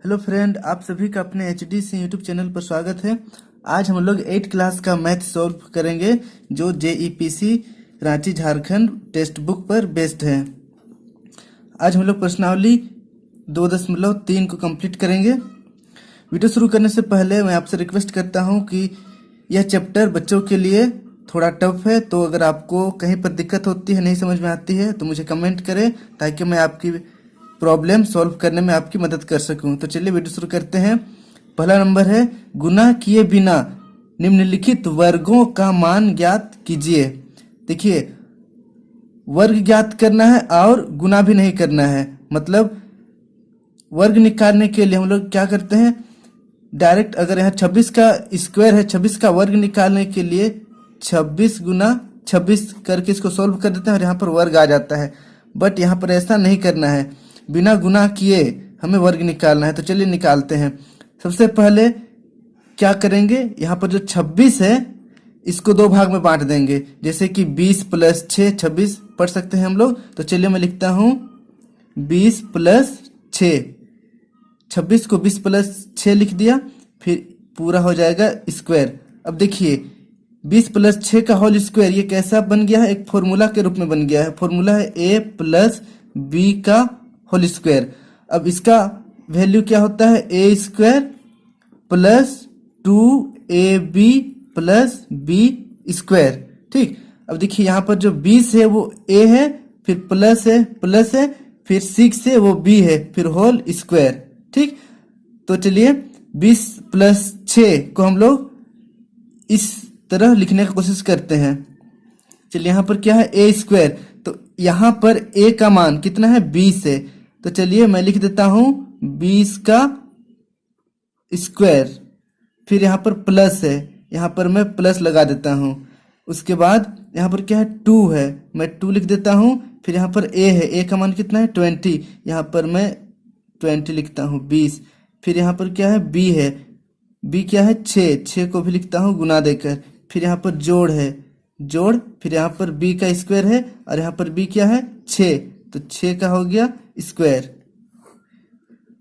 Hello friend, आप सभी का अपने HDC यूट्यूब चैनल पर स्वागत है। आज हम लोग 8 क्लास का मैथ सॉल्व करेंगे जो JEPC Ranchi Jharkhand text book पर बेस्ड है। आज हम लोग प्रश्नावली 2.3 को कंप्लीट करेंगे। वीडियो शुरू करने से पहले मैं आपसे रिक्वेस्ट करता हूं कि यह चैप्टर बच्चों के लिए थोड़ा टफ है, तो अगर आपको कहीं पर दिक्कत होती है, नहीं समझ में आती है, तो मुझे कमेंट करें ताकि मैं आपकी प्रॉब्लम सॉल्व करने में आपकी मदद कर सकूं। तो चलिए वीडियो शुरू करते हैं। पहला नंबर है, गुना किए बिना निम्नलिखित वर्गों का मान ज्ञात कीजिए। देखिए, वर्ग ज्ञात करना है और गुना भी नहीं करना है। मतलब वर्ग निकालने के लिए हम लोग क्या करते हैं, डायरेक्ट अगर यहाँ 26 का स्क्वायर है, 26 का वर्ग निकालने के लिए 26 गुना 26 करके इसको सॉल्व कर देते हैं और यहाँ पर वर्ग आ जाता है। बट यहाँ पर ऐसा नहीं करना है, बिना गुना किए हमें वर्ग निकालना है। तो चलिए निकालते हैं। सबसे पहले क्या करेंगे, यहाँ पर जो 26 है इसको दो भाग में बांट देंगे, जैसे कि 20 + 6 26 पढ़ सकते हैं हम लोग। तो चलिए मैं लिखता हूँ 20 + 6, 26 को 20 + 6 लिख दिया, फिर पूरा हो जाएगा स्क्वायर। अब देखिए 20 + 6 का होल स्क्वायर ये कैसा बन गया है, एक फॉर्मूला के रूप में बन गया है। फॉर्मूला है a + b का होल स्क्वायर। अब इसका वैल्यू क्या होता है, a² + 2ab + b²। ठीक, अब देखिए यहाँ पर जो 20 है वो a है, फिर प्लस है, फिर 6 है वो b है, फिर होल स्क्वायर। ठीक, तो चलिए 20 + 6 को हम लोग इस तरह लिखने की कोशिश करते हैं। चलिए यहाँ पर क्या है, a², तो यहाँ पर a का मान कितना है, 20 है। तो चलिए मैं लिख देता हूं 20 का स्क्वायर, फिर यहाँ पर प्लस है, यहाँ पर मैं प्लस लगा देता हूं। उसके बाद यहाँ पर क्या है, 2 है, मैं 2 लिख देता हूं। फिर यहाँ पर a है, a का मान कितना है, 20, यहाँ पर मैं 20 लिखता हूँ 20। फिर यहाँ पर क्या है, b है, b क्या है, 6 को भी लिखता हूँ गुना देकर। फिर यहाँ पर जोड़ है, जोड़, फिर यहाँ पर b का स्क्वायर है और यहाँ पर b क्या है, 6, तो 6 का हो गया स्क्वायर।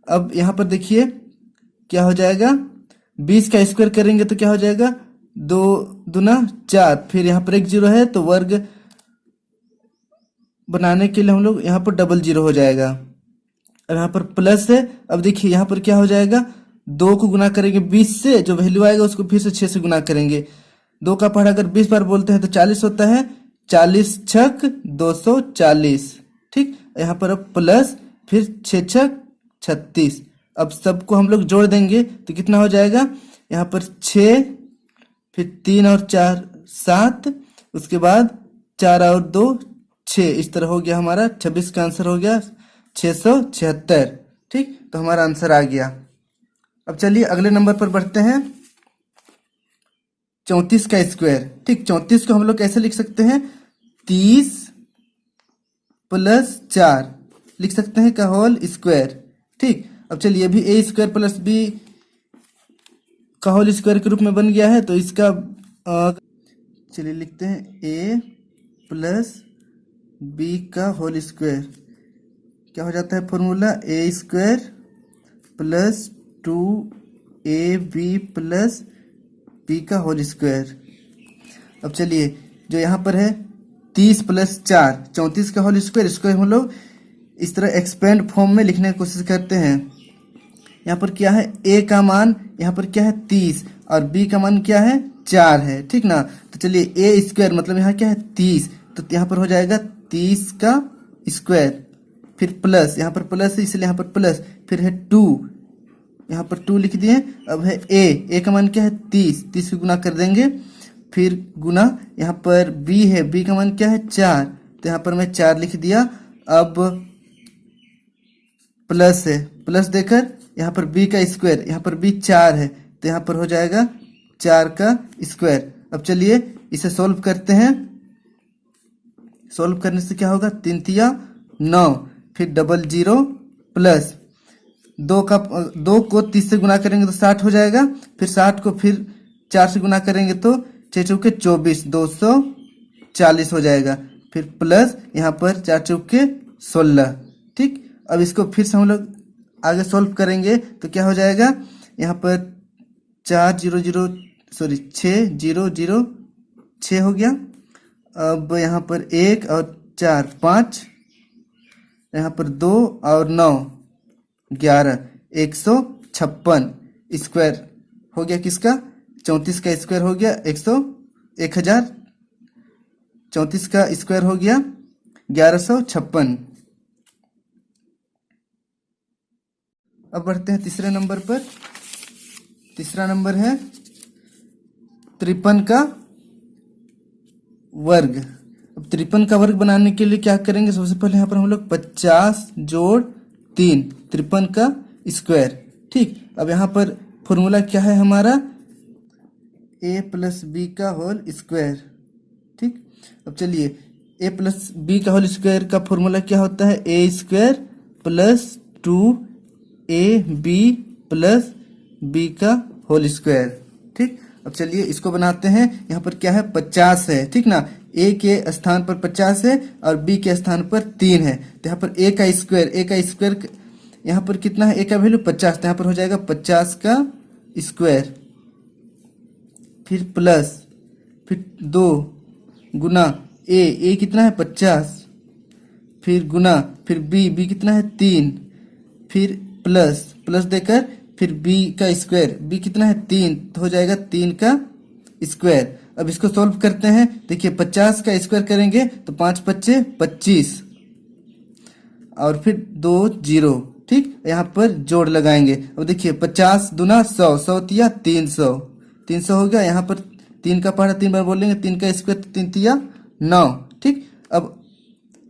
अब यहाँ पर देखिए क्या हो जाएगा, 20 का स्क्वायर करेंगे तो क्या हो जाएगा, 2 दूना 4, फिर यहाँ पर 1 0 है तो वर्ग बनाने के लिए हम लोग यहाँ पर डबल 0 हो जाएगा। अब यहाँ पर प्लस है। अब देखिए यहाँ पर क्या हो जाएगा, 2 को गुना करेंगे 20 से, जो वैल्यू आएगा उसको फिर से 6 से गुना करेंगे। 2 का पहाड़ा अगर 20 बार बोलते हैं तो 40 होता है, 40 छक 240। ठीक, यहाँ पर अब प्लस, फिर 6 छक 36। अब सबको हम लोग जोड़ देंगे तो कितना हो जाएगा, यहाँ पर 6, फिर 3 और 4 7, उसके बाद 4 और 2 6, इस तरह हो गया हमारा 26 का आंसर हो गया 676। ठीक, तो हमारा आंसर आ गया। अब चलिए अगले नंबर पर बढ़ते हैं, 34 का स्क्वायर। ठीक, 34 को हम लोग कैसे लिख सकते हैं, 30 + 4 लिख सकते हैं का होल स्क्वायर। ठीक, अब चलिए भी a² + b का होल स्क्वायर के रूप में बन गया है, तो इसका चलिए लिखते हैं a + b का होल स्क्वायर। क्या हो जाता है फॉर्मूला, a² + 2ab + b का होल स्क्वायर। अब चलिए जो यहाँ पर है 30 + 4 34 का होल स्क्वायर, इसको हम लोग इस तरह एक्सपेंड फॉर्म में लिखने की कोशिश करते हैं। यहाँ पर क्या है, a का मान यहाँ पर क्या है 30 और b का मान क्या है 4 है। ठीक ना, तो चलिए a² मतलब यहाँ क्या है 30, तो यहाँ पर हो जाएगा 30 का स्क्वायर, फिर प्लस, यहाँ पर प्लस है इसलिए यहाँ पर प्लस, फिर है 2, यहाँ पर 2 लिख दिए। अब है a का मान क्या है 30 को गुना कर देंगे, फिर गुना, यहाँ पर b है, b का मान क्या है 4, तो यहाँ पर मैं 4 लिख दिया। अब प्लस है, प्लस देकर यहाँ पर b का स्क्वायर, यहाँ पर b 4 है, तो यहाँ पर हो जाएगा 4 का स्क्वायर। अब चलिए इसे सॉल्व करते हैं। सॉल्व करने से क्या होगा, 3 तिया 9, फिर डबल 0 प्लस 2 को 30 से गुना करेंगे तो 60 हो जाएगा, फिर 60 को फिर 4 से गुना करेंगे तो 6 चौके 24 240 हो जाएगा, फिर प्लस यहाँ पर 4 चौके 16। ठीक, अब इसको फिर से हम लोग आगे सॉल्व करेंगे तो क्या हो जाएगा, यहाँ पर 6 हो गया। अब यहाँ पर 1 और 4 5, यहाँ पर 2 और 9 11, 156 स्क्वायर हो गया किसका, 34 का स्क्वायर हो गया 1034 का स्क्वायर हो गया 1156। अब बढ़ते हैं तीसरे नंबर पर। तीसरा नंबर है 53 का वर्ग। अब 53 का वर्ग बनाने के लिए क्या करेंगे, सबसे पहले यहाँ पर हम लोग 50 जोड़ 3 53 का स्क्वायर। ठीक, अब यहाँ पर फॉर्मूला क्या है हमारा, a प्लस बी का होल स्क्वायर। ठीक, अब चलिए a प्लस बी का होल स्क्वायर का फॉर्मूला क्या होता है, a square plus 2ab plus b का होल स्क्वायर। ठीक, अब चलिए इसको बनाते हैं। यहाँ पर क्या है, 50 है, ठीक ना, a के स्थान पर 50 है और b के स्थान पर 3 है, तो यहाँ पर a का स्क्वायर यहाँ पर कितना है, a का वैल्यू 50, तो यहाँ पर हो जाएगा 50 का स्क्वायर, फिर प्लस, फिर 2 गुना a कितना है 50, फिर गुना, फिर b कितना है 3, फिर प्लस देकर फिर b का स्क्वायर, b कितना है 3, तो हो जाएगा 3 का स्क्वायर। अब इसको सॉल्व करते हैं। देखिए 50 का स्क्वायर करेंगे तो 5 पच्चे 25 और फिर 2 0। ठीक, यहाँ पर जोड़ लगाएंगे। अब देखिए 50 दूना 100, 100 तिया 300, 300 हो गया। यहाँ पर 3 का पहाड़ा 3 बार बोलेंगे, 3 का स्क्वायर 3 तिया 9। ठीक, अब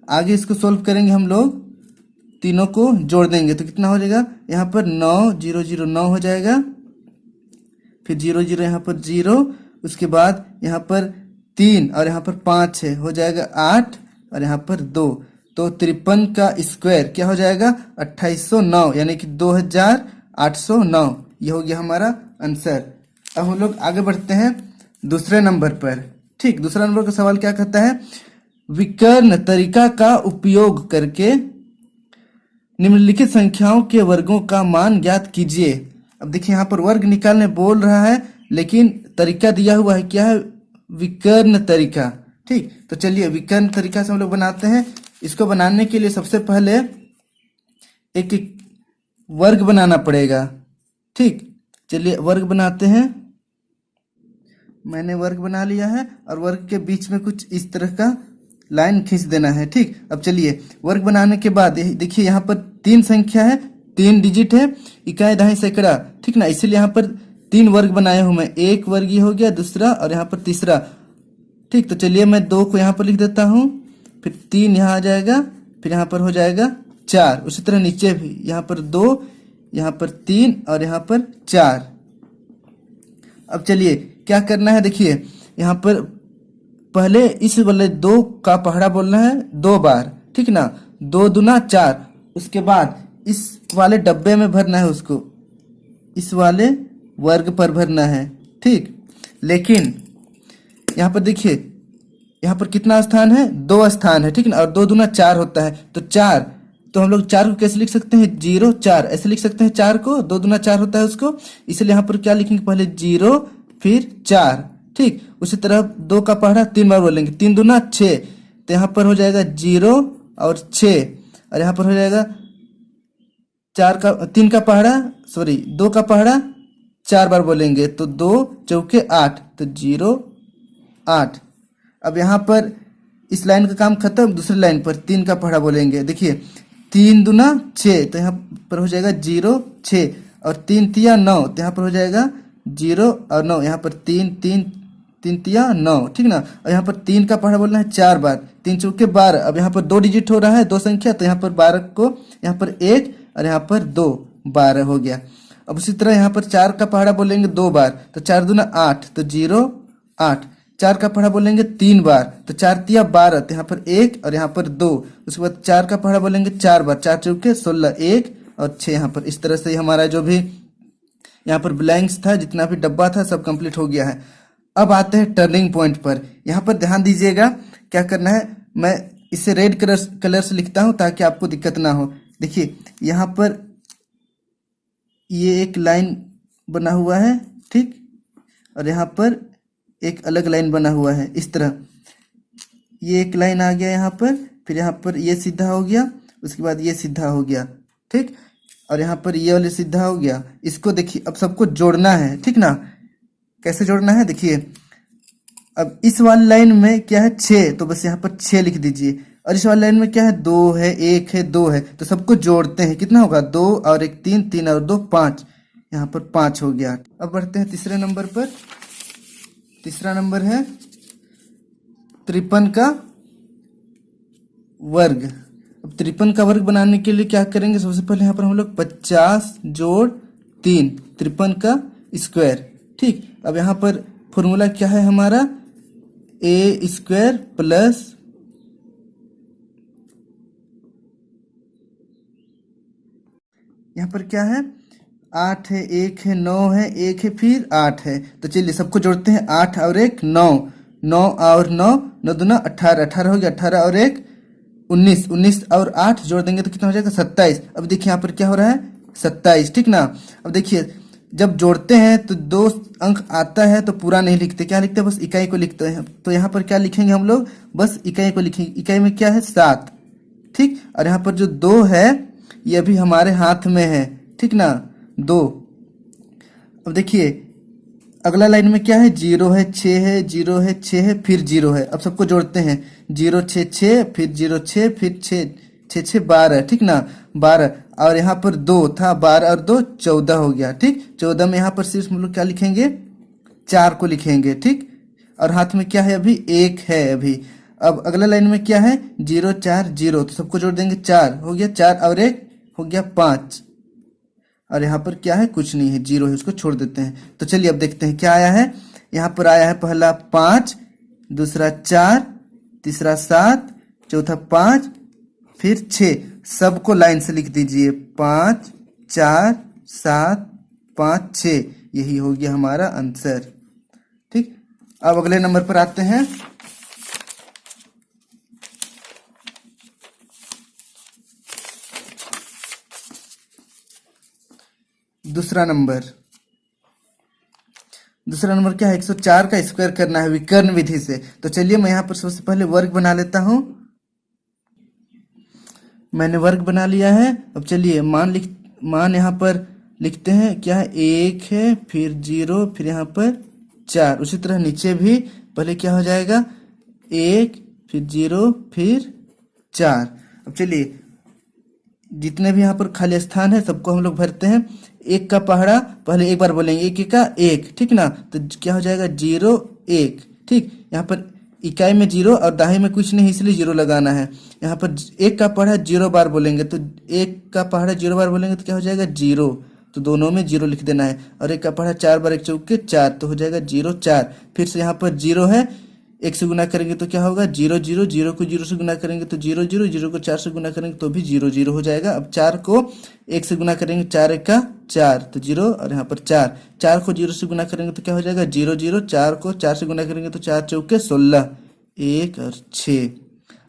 आगे इसको सॉल्व करेंगे हम लोग, तीनों को जोड़ देंगे तो कितना हो जाएगा, यहाँ पर 9 0 0 9 हो जाएगा, फिर 0 0 यहाँ पर 0, उसके बाद यहाँ पर 3 और यहाँ पर 5 है, हो जाएगा 8 और यहाँ पर 2, तो 53 का स्क्वायर क्या हो जाएगा 2809, यानी कि 2809। ये हो गया हमारा आंसर। अब हम लोग आगे बढ़ते हैं दूसरे नंबर पर। ठीक, दूसरा नंबर का सवाल क्या कहता है, विकर्ण तरीका का उपयोग करके निम्नलिखित संख्याओं के वर्गों का मान ज्ञात कीजिए। अब देखिए यहाँ पर वर्ग निकालने बोल रहा है, लेकिन तरीका दिया हुआ है क्या है, विकर्ण तरीका। ठीक, तो चलिए विकर्ण तरीका से हम लोग बनाते हैं। इसको बनाने के लिए सबसे पहले एक वर्ग बनाना पड़ेगा। ठीक, चलिए वर्ग बनाते हैं। मैंने वर्ग बना लिया है और वर्ग के बीच में कुछ इस तरह का लाइन खींच देना है। ठीक, अब चलिए वर्ग बनाने के बाद देखिए यहाँ पर 3 संख्या है, 3 डिजिट है, इकाई दहाई सैकड़ा। ठीक ना, इसलिए यहाँ पर 3 वर्ग बनाया हूं मैं, एक वर्ग ये हो गया, दूसरा और यहाँ पर तीसरा। ठीक, तो चलिए मैं 2 को यहाँ पर लिख देता हूँ, फिर 3 यहाँ आ जाएगा, फिर यहाँ पर हो जाएगा 4। उसी तरह नीचे भी यहाँ पर 2, यहाँ पर 3 और यहाँ पर 4। अब चलिए क्या करना है, देखिए यहाँ पर पहले इस वाले 2 का पहाड़ा बोलना है 2 बार। ठीक ना, 2 दूना 4, उसके बाद इस वाले डब्बे में भरना है, उसको इस वाले वर्ग पर भरना है। ठीक, लेकिन यहाँ पर देखिए यहाँ पर कितना स्थान है, 2 स्थान है। ठीक ना, और 2 दूना 4 होता है, तो 4, तो हम लोग 4 को कैसे लिख सकते हैं, 0 4 ऐसे लिख सकते हैं। 4 को 2 दूना 4 होता है उसको, इसलिए यहाँ पर क्या लिखेंगे, पहले 0 फिर 4। ठीक, उसी तरह 2 का पहाड़ा 3 बार बोलेंगे, 3 दूना 6, तो यहाँ पर हो जाएगा 0 और 6, और यहाँ पर हो जाएगा 3 का पहाड़ा 2 का पहाड़ा 4 बार बोलेंगे, तो 2 चौके 8, तो 0 8। अब यहाँ पर इस लाइन का काम खत्म। दूसरी लाइन पर 3 का पहाड़ा बोलेंगे, देखिए 3 दूना 6, तो यहाँ पर हो जाएगा 0 6, और 3 तिया 9, तो यहाँ पर हो जाएगा 0 और 9, यहाँ पर 3 3 3 तिया 9। ठीक ना, और यहाँ पर 3 का पहाड़ा बोलना है 4 बार, 3 चौके 12। अब यहाँ पर 2 डिजिट हो रहा है, 2 संख्या, तो यहाँ पर 12 को यहाँ पर 1 और यहाँ पर 2, 12 हो गया। अब उसी तरह यहाँ पर 4 का पहाड़ा बोलेंगे 2 बार, तो 4 दूना 8, तो 0 8। 4 का पहाड़ा बोलेंगे 3 बार, तो 4 तिया 12, तो यहाँ पर 1 और यहाँ पर 2। उसके बाद 4 का पहाड़ा बोलेंगे 4 बार, 4 चौके 16, 1 और 6। यहाँ पर इस तरह से हमारा जो भी यहाँ पर ब्लैंक्स था, जितना भी डब्बा था, सब कंप्लीट हो गया है। अब आते हैं टर्निंग पॉइंट पर। यहाँ पर ध्यान दीजिएगा क्या करना है, मैं इसे रेड कलर से लिखता हूँ ताकि आपको दिक्कत ना हो। देखिए यहाँ पर ये एक लाइन बना हुआ है, ठीक, और यहाँ पर एक अलग लाइन बना हुआ है इस तरह। ये एक लाइन आ गया यहाँ पर, फिर यहाँ पर ये सीधा हो गया, उसके बाद ये सीधा हो गया, ठीक, और यहाँ पर ये वाले सीधा हो गया। इसको देखिए, अब सबको जोड़ना है, ठीक ना। कैसे जोड़ना है देखिए, अब इस वाली लाइन में क्या है 6, तो बस यहाँ पर 6 लिख दीजिए, और इस वाली लाइन में क्या है 2 है, 1 है, 2 है, तो सबको जोड़ते हैं। कितना होगा 2 और 1 3, 3 और 2 5, यहाँ पर 5 हो गया। अब बढ़ते हैं तीसरे नंबर पर। तीसरा नंबर है 53 का वर्ग। अब 53 का वर्ग बनाने के लिए क्या करेंगे, सबसे पहले यहाँ पर हम लोग 50 जोड़ 3, 53 का स्क्वायर, ठीक। अब यहाँ पर फॉर्मूला क्या है हमारा, ए स्क्वायर प्लस यहाँ पर क्या है 8 है, 1 है, 9 है, 1 है, फिर 8 है। तो चलिए सबको जोड़ते हैं, 8 और 1 9, 9 और 9, 9 दूना 18, 18 हो गया, 18 और 1 19, 19 और 8 जोड़ देंगे तो कितना हो जाएगा 27। अब देखिए यहाँ पर क्या हो रहा है 27, ठीक ना। अब देखिए जब जोड़ते हैं तो 2 अंक आता है तो पूरा नहीं लिखते, क्या लिखते हैं, बस इकाई को लिखते हैं। तो यहाँ पर क्या लिखेंगे हम लोग, बस इकाई को लिखेंगे। इकाई में क्या है 7, ठीक, और यहाँ पर जो 2 है ये अभी हमारे हाथ में है, ठीक ना, 2। अब देखिए अगला लाइन में क्या है 0 है, 6 है, 0 है, 6 है, फिर 0 है। अब सबको जोड़ते हैं, 0 6 6, फिर 0 6, फिर 6 6 6 12, ठीक ना, 12, और यहाँ पर 2 था, 12 और 2 14 हो गया, ठीक। 14 में यहाँ पर सिर्फ हम लोग क्या लिखेंगे 4 को लिखेंगे, ठीक, और हाथ में क्या है अभी 1 है अभी। अब अगला लाइन में क्या है 0 4 0, तो सबको जोड़ देंगे, 4 हो गया, 4 और 1 हो गया 5, और यहाँ पर क्या है कुछ नहीं है, 0 है, उसको छोड़ देते हैं। तो चलिए अब देखते हैं क्या आया है। यहाँ पर आया है पहला 5, दूसरा 4, तीसरा 7, चौथा 5, फिर 6। सबको लाइन से लिख दीजिए, 5 4 7 5 6, यही हो गया हमारा आंसर, ठीक। अब अगले नंबर पर आते हैं। दूसरा नंबर क्या है 104 का स्क्वायर करना है विकर्ण विधि से। तो चलिए मैं यहाँ पर सबसे पहले वर्ग बना लेता हूँ। मैंने वर्ग बना लिया है। अब चलिए मान यहाँ पर लिखते हैं, क्या है 1 है, फिर 0, फिर यहाँ पर 4। उसी तरह नीचे भी पहले क्या हो जाएगा 1, फिर 0, फिर 4। अब चलिए जितने भी यहाँ पर खाली स्थान है सबको हम लोग भरते हैं। 1 का पहाड़ा पहले एक बार बोलेंगे, 1 का 1, ठीक ना, तो क्या हो जाएगा 0 1, ठीक। यहाँ पर इकाई में 0 और दहाई में कुछ नहीं, इसलिए 0 लगाना है। यहाँ पर 1 का पहाड़ा 0 बार बोलेंगे, तो 1 का पहाड़ा 0 बार बोलेंगे तो क्या हो जाएगा 0, तो दोनों में 0 लिख देना है। और 1 का पहाड़ा 4 बार 1 चौके 4, तो हो जाएगा 0 4। फिर से यहाँ पर 0 है, 1 से गुना करेंगे तो क्या होगा 0 0, 0 को 0 से गुना करेंगे तो 0 0, 0 को 4 से गुना करेंगे तो भी 0 0 हो जाएगा। अब 4 को 1 से गुना करेंगे, 4 1 का 4, तो 0, और यहाँ पर 4, 4 को 0 से गुना करेंगे तो क्या हो जाएगा 0 0, 4 को 4 से गुना करेंगे तो 4 चौके 16, 1 और 6।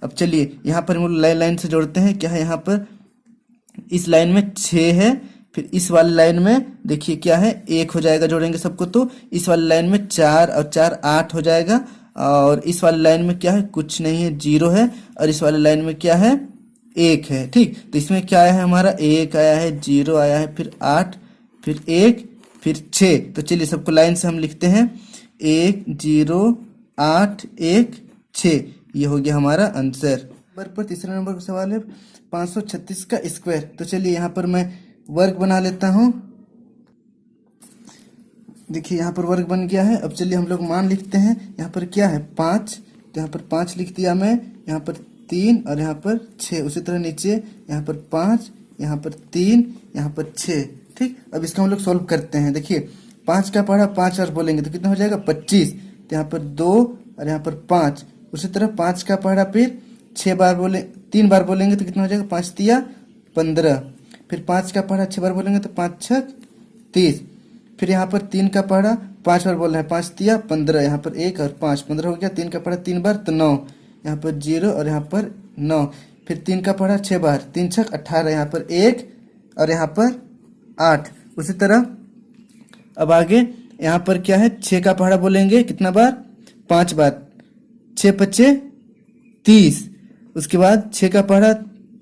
अब चलिए यहाँ पर हम लाइन लाइन से जोड़ते हैं। क्या है यहाँ पर इस लाइन में 6 है, फिर इस वाली लाइन में देखिए क्या है 1 हो जाएगा, जोड़ेंगे सबको तो इस वाली लाइन में 4 और 4 8 हो जाएगा। और इस वाली लाइन में क्या है कुछ नहीं है, 0 है, और इस वाली लाइन में क्या है 1 है, ठीक। तो इसमें क्या आया है हमारा 1 आया है, 0 आया है, फिर 8, फिर 1, फिर 6। तो चलिए सबको लाइन से हम लिखते हैं, 1 0 8 1 6, ये हो गया हमारा आंसर। नंबर पर तीसरा नंबर का सवाल है 536 का स्क्वायर। तो चलिए यहाँ पर मैं वर्ग बना लेता हूँ। देखिए यहाँ पर वर्ग बन गया है। अब चलिए हम लोग मान लिखते हैं। यहाँ पर क्या है 5, तो यहाँ पर 5 लिख दिया मैं, यहाँ पर 3 और यहाँ पर 6। उसी तरह नीचे यहाँ पर 5, यहाँ पर 3, यहाँ पर 6, ठीक। अब इसका हम लोग सॉल्व करते हैं। देखिए 5 का पढ़ा 5 और बोलेंगे तो कितना हो जाएगा 25, तो यहाँ पर 2 और यहाँ पर 5। उसी तरह 5 का पढ़ा फिर 3 बार बोलेंगे तो कितना हो जाएगा 5 तिया 15। फिर 5 का पढ़ा 6 बार बोलेंगे तो 5 छक 30। फिर यहाँ पर 3 का पढ़ा 5 बार बोल रहे हैं, 5 तिया 15, यहाँ पर 1 और 5 15 हो गया। 3 का पढ़ा 3 बार तो 9, यहाँ पर 0 और यहाँ पर 9। फिर 3 का पढ़ा 6 बार, 3 छक 18, यहाँ पर 1 और यहाँ पर 8। उसी तरह अब आगे यहाँ पर क्या है, 6 का पहाड़ा बोलेंगे कितना बार, 5 बार, 6 पच्चे 30। उसके बाद 6 का पहाड़ा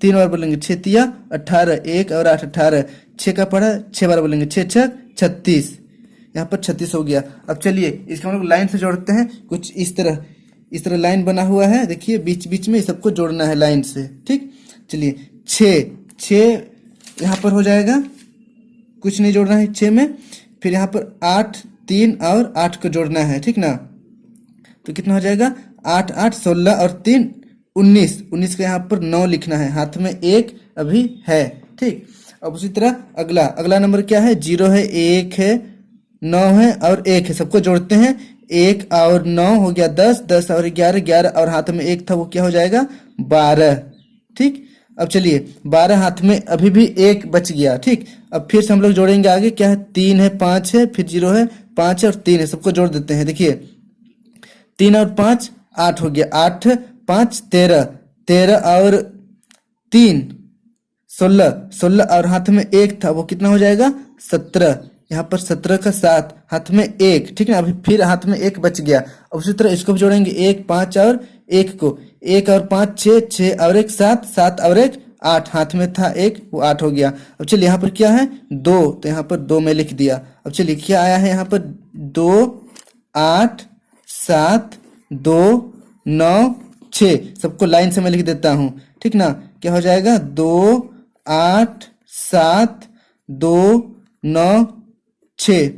3 बार बोलेंगे, 6 तिया 18, 1 और 8 18। 6 का पहाड़ा 6 बार बोलेंगे, 6 छक 36। यहाँ पर 36 हो गया। अब चलिए इसको हम लोग लाइन से जोड़ते हैं, कुछ इस तरह लाइन बना हुआ है, देखिए बीच बीच में सबको जोड़ना है लाइन से। ठीक, चलिए 6 यहाँ पर हो जाएगा, कुछ नहीं जोड़ना है 6 में। फिर यहाँ पर 8, 3 और 8 को जोड़ना है, ठीक ना। तो कितना हो जाएगा, 8 8 16 और 3 19। 19 का यहाँ पर 9 लिखना है, हाथ में 1 अभी है। ठीक, अब उसी तरह अगला नंबर क्या है, 0 है, 1 है, 9 है और 1 है, सबको जोड़ते हैं। 1 और 9 हो गया 10, 10 और 11 11 और हाथ में 1 था, वो क्या हो जाएगा 12। ठीक, अब चलिए 12 हाथ में अभी भी 1 बच गया। ठीक, अब फिर से हम लोग जोड़ेंगे आगे, क्या है, 3 है, 5 है, फिर 0 है, 5 है और 3 है, सबको जोड़ देते हैं। देखिए 3 और 5 8 हो गया, 8 5 13, 13 और 3 16, 16 और हाथ में 1 था, वो कितना हो जाएगा 17। यहाँ पर 17 का 7, हाथ में 1, ठीक है। अभी फिर हाथ में 1 बच गया। अब उसी तरह इसको भी जोड़ेंगे, 1 5 और 1 को, 1 और 5 6, 6 और 1 7, 7 और 1 8, हाथ में था 1, वो 8 हो गया। अब चलिए यहाँ पर क्या है 2, तो यहाँ पर 2 में लिख दिया। अब चलिए क्या आया है यहाँ पर 2 8 7 2 9 6, सबको लाइन से मैं लिख देता हूँ, ठीक ना। क्या हो जाएगा 2 8 7 2 9 6।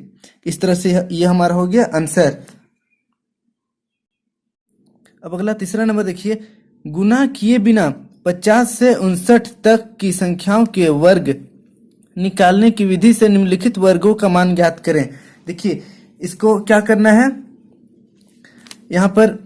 इस तरह से ये हमारा हो गया आंसर। अब अगला तीसरा नंबर देखिए, गुना किए बिना 50 से 59 तक की संख्याओं के वर्ग निकालने की विधि से निम्नलिखित वर्गों का मान ज्ञात करें। देखिए इसको क्या करना है, यहाँ पर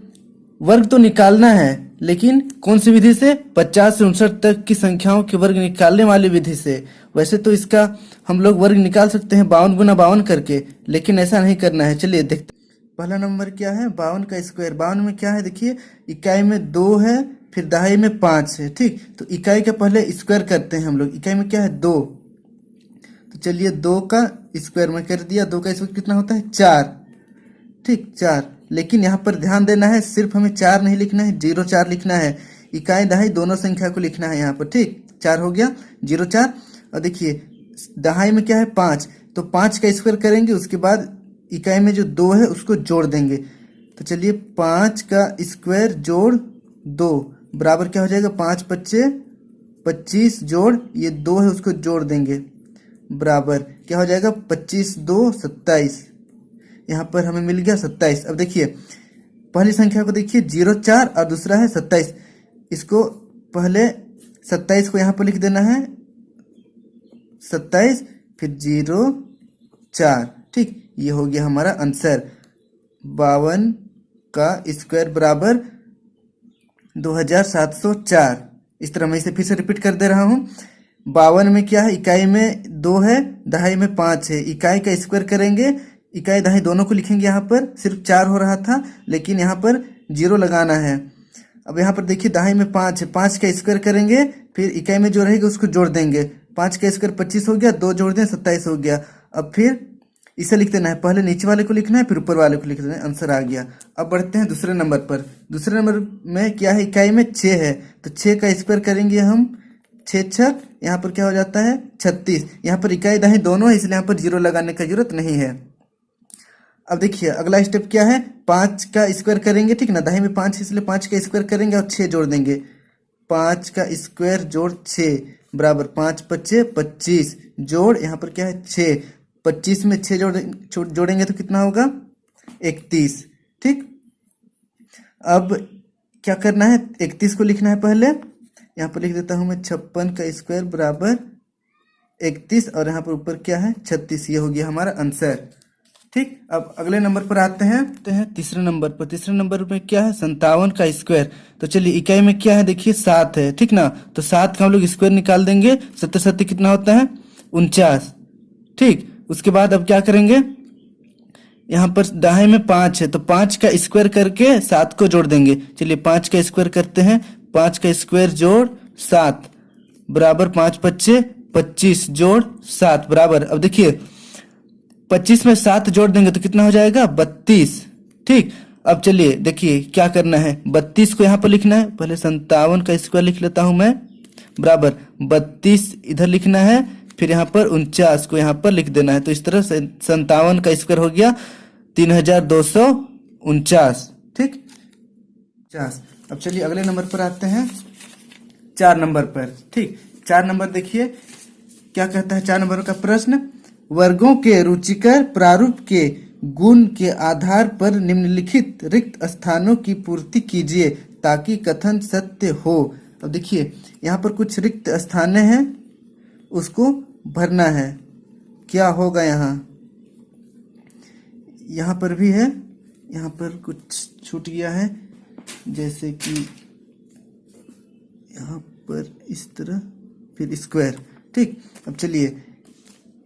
वर्ग तो निकालना है, लेकिन कौन सी विधि से, 50 से 59 तक की संख्याओं के वर्ग निकालने वाली विधि से। वैसे तो इसका हम लोग वर्ग निकाल सकते हैं 52 गुना 52 करके, लेकिन ऐसा नहीं करना है। चलिए देखते, पहला नंबर क्या है 52 का स्क्वायर। 52 में क्या है, देखिए इकाई में 2 है, फिर दहाई में 5 है। ठीक, तो इकाई का पहले स्क्वायर करते हैं हम लोग। इकाई में क्या है 2, तो चलिए 2 का स्क्वायर में कर दिया। 2 का स्क्वायर कितना होता है 4। ठीक, 4। लेकिन यहाँ पर ध्यान देना है, सिर्फ हमें 4 नहीं लिखना है, 0 4 लिखना है। इकाई दहाई दोनों संख्या को लिखना है यहाँ पर। ठीक, 4 हो गया, 0 4। और देखिए दहाई में क्या है 5, तो 5 का स्क्वायर करेंगे, उसके बाद इकाई में जो 2 है उसको जोड़ देंगे। तो चलिए 5 का स्क्वायर जोड़ 2 बराबर क्या हो जाएगा, 5 पच्चे 25 जोड़ ये 2 है उसको जोड़ देंगे, बराबर क्या हो जाएगा 25 2 27। यहाँ पर हमें मिल गया 27। अब देखिए पहली संख्या को देखिए 0 4 और दूसरा है 27। इसको पहले 27 को यहाँ पर लिख देना है 27, फिर 0 4। ठीक, ये हो गया हमारा आंसर। 52 का स्क्वायर बराबर 2704। इस तरह मैं इसे फिर से रिपीट कर दे रहा हूँ। 52 में क्या है, इकाई में 2 है, दहाई में 5 है। इकाई का स्क्वायर करेंगे, इकाई दहाई दोनों को लिखेंगे। यहाँ पर सिर्फ 4 हो रहा था, लेकिन यहाँ पर 0 लगाना है। अब यहाँ पर देखिए दहाई में 5 है, 5 का स्क्वायर करेंगे, फिर इकाई में जो रहेगा उसको जोड़ देंगे। 5 का स्क्वायर 25 हो गया, 2 जोड़ दें 27 हो गया। अब फिर इसे लिख देना है, पहले नीचे वाले को लिखना है, फिर ऊपर वाले को लिख देना है, आंसर आ गया। अब बढ़ते हैं दूसरे नंबर पर। दूसरे नंबर में क्या है, इकाई में 6 है, तो 6 का स्क्वायर करेंगे हम, 6 6, यहाँ पर क्या हो जाता है 36। यहाँ पर इकाई दहाई दोनों है, इसलिए यहाँ पर 0 लगाने का जरूरत नहीं है। अब देखिए अगला स्टेप क्या है, 5 का स्क्वायर करेंगे, ठीक ना, दहाई में 5 है इसलिए 5 का स्क्वायर करेंगे और 6 जोड़ देंगे। 5 का स्क्वायर जोड़ 6 बराबर 5 पच्चे 25 जोड़ यहाँ पर क्या है 6। 25 में 6 जोड़ेंगे तो कितना होगा 31। ठीक, अब क्या करना है, 31 को लिखना है पहले। यहाँ पर लिख देता हूँ मैं 56 का स्क्वायर बराबर 31 और यहाँ पर ऊपर क्या है 36। ये हो गया हमारा आंसर। ठीक, अब अगले नंबर पर आते हैं तीसरे नंबर पर। तीसरे नंबर में क्या है 57 का स्क्वायर। तो चलिए इकाई में क्या है, देखिए 7 है, ठीक ना, तो 7 का हम लोग स्क्वायर निकाल देंगे। 7 7 कितना होता है 49। ठीक, उसके बाद अब क्या करेंगे, यहाँ पर दहाई में 5 है, तो 5 का स्क्वायर करके 7 को जोड़ देंगे। चलिए 5 का स्क्वायर करते हैं, 5 का स्क्वायर जोड़ 7 बराबर 5 पच्चे 25 जोड़ 7 बराबर, अब देखिए 25 में 7 जोड़ देंगे तो कितना हो जाएगा 32। ठीक, अब चलिए देखिए क्या करना है, 32 को यहाँ पर लिखना है, पहले 57 का स्क्वायर लिख लेता हूं मैं, बराबर 32 इधर लिखना है, फिर यहाँ पर 49 को यहाँ पर लिख देना है। तो इस तरह से 57 का स्क्वायर हो गया 3249। ठीक, 50। अब चलिए अगले नंबर पर आते हैं, 4 नंबर पर। ठीक, 4 नंबर देखिए क्या कहता है 4 नंबर का प्रश्न, वर्गों के रुचिकर प्रारूप के गुण के आधार पर निम्नलिखित रिक्त स्थानों की पूर्ति कीजिए ताकि कथन सत्य हो। अब देखिए यहाँ पर कुछ रिक्त स्थान हैं, उसको भरना है। क्या होगा यहाँ पर भी है, यहाँ पर कुछ छूट गया है, जैसे कि यहाँ पर इस तरह, फिर स्क्वायर। ठीक, अब चलिए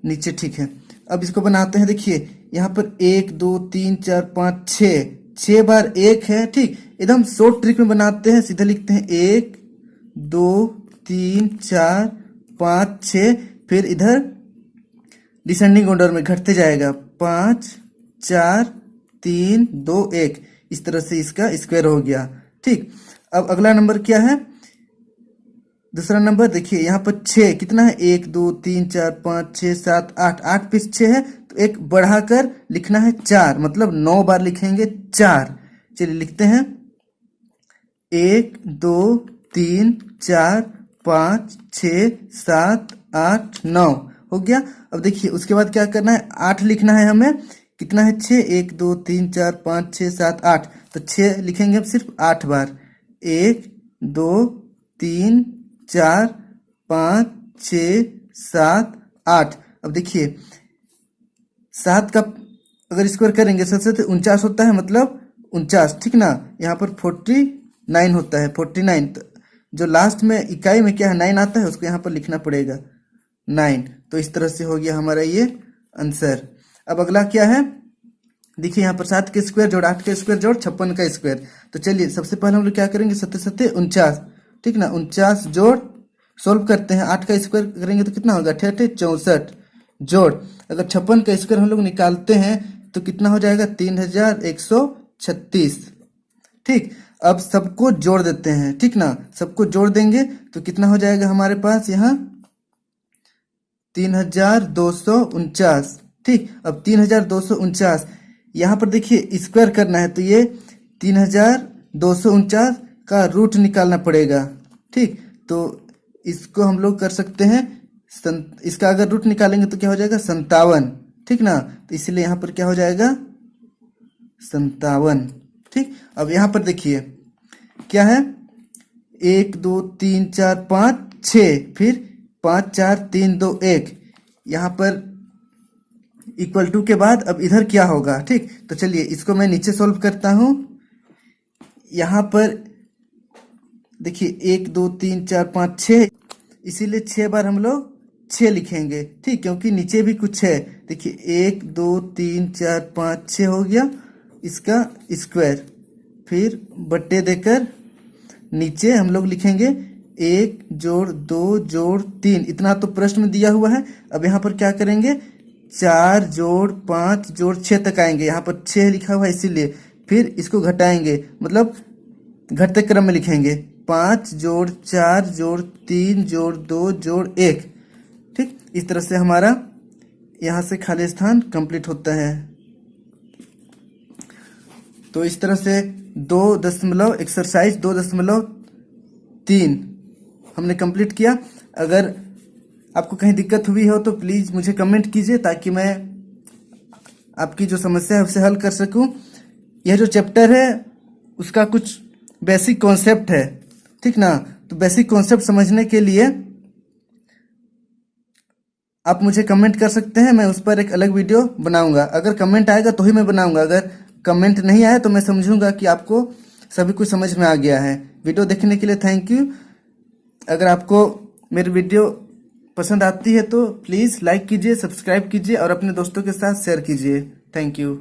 नीचे, ठीक है, अब इसको बनाते हैं। देखिए यहाँ पर 1 2 3 4 5 6 बार 1 है। ठीक, एकदम शॉर्ट ट्रिक में बनाते हैं, सीधा लिखते हैं 1 2 3 4 5 6, फिर इधर डिसेंडिंग ऑर्डर में घटते जाएगा 5 4 3 2 1, इस तरह से इसका स्क्वायर हो गया। ठीक, अब अगला नंबर क्या है, दूसरा नंबर देखिए यहाँ पर 6 कितना है, 1 2 3 4 5 6 7 8, 8 पे 6 है तो एक बढ़ाकर लिखना है 4, मतलब 9 बार लिखेंगे 4। चलिए लिखते हैं 1 2 3 4 5 6 7 8 9 हो गया। अब देखिए उसके बाद क्या करना है, 8 लिखना है हमें, कितना है 6, 1 2 3 4 5 6 7 8, तो 6 लिखेंगे अब सिर्फ 8 बार, 1 2 3 4 5 6 7 8। अब देखिए 7 का अगर स्क्वायर करेंगे सबसे तो 49 होता है, मतलब 49। ठीक ना, यहाँ पर 49 होता है, 49। तो जो लास्ट में इकाई में क्या है 9 आता है, उसको यहाँ पर लिखना पड़ेगा 9। तो इस तरह से हो गया हमारा ये आंसर। अब अगला क्या है, देखिए यहाँ पर 7 के स्क्वायर जोड़ 8 के स्क्वायर जोड़ 56 का स्क्वायर। तो चलिए सबसे पहले हम लोग क्या करेंगे, 7 7 49। ठीक ना, 49 जोड़ सोल्व करते हैं, 8 का स्क्वायर करेंगे तो कितना होगा 8 64 जोड़, अगर 56 का स्क्वायर हम लोग निकालते हैं तो कितना हो जाएगा 3136। ठीक, अब सबको जोड़ देते हैं। ठीक ना, सबको जोड़ देंगे तो कितना हो जाएगा हमारे पास यहाँ 3249। ठीक, अब 3249 यहाँ पर देखिए स्क्वायर करना है तो ये 3249 का रूट निकालना पड़ेगा। ठीक, तो इसको हम लोग कर सकते हैं, इसका अगर रूट निकालेंगे तो क्या हो जाएगा 57। ठीक ना, तो इसलिए यहाँ पर क्या हो जाएगा 57। ठीक, अब यहाँ पर देखिए क्या है, 1 2 3 4 5 6, फिर 5 4 3 2 1, यहाँ पर इक्वल टू के बाद अब इधर क्या होगा। ठीक, तो चलिए इसको मैं नीचे सॉल्व करता हूँ। यहाँ पर देखिए 1 2 3 4 5 6, इसीलिए 6 बार हम लोग 6 लिखेंगे। ठीक, क्योंकि नीचे भी कुछ है। देखिए 1 2 3 4 5 6 हो गया इसका स्क्वायर, फिर बट्टे देकर नीचे हम लोग लिखेंगे 1 जोड़ 2 जोड़ 3, इतना तो प्रश्न में दिया हुआ है। अब यहाँ पर क्या करेंगे, 4 जोड़ 5 जोड़ 6 तक आएंगे, यहाँ पर 6 लिखा हुआ है इसीलिए, फिर इसको घटाएंगे, मतलब घटते क्रम में लिखेंगे 5 जोड़ 4 जोड़ 3 जोड़ 2 जोड़ 1। ठीक, इस तरह से हमारा यहाँ से खाली स्थान कंप्लीट होता है। तो इस तरह से 2.3 हमने कंप्लीट किया। अगर आपको कहीं दिक्कत हुई हो तो प्लीज़ मुझे कमेंट कीजिए ताकि मैं आपकी जो समस्या है उसे हल कर सकूं। यह जो चैप्टर है उसका कुछ बेसिक कॉन्सेप्ट है। ठीक ना, तो बेसिक कॉन्सेप्ट समझने के लिए आप मुझे कमेंट कर सकते हैं, मैं उस पर एक अलग वीडियो बनाऊंगा। अगर कमेंट आएगा तो ही मैं बनाऊंगा, अगर कमेंट नहीं आया तो मैं समझूंगा कि आपको सभी कुछ समझ में आ गया है। वीडियो देखने के लिए थैंक यू। अगर आपको मेरी वीडियो पसंद आती है तो प्लीज़ लाइक कीजिए, सब्सक्राइब कीजिए और अपने दोस्तों के साथ शेयर कीजिए। Thank you.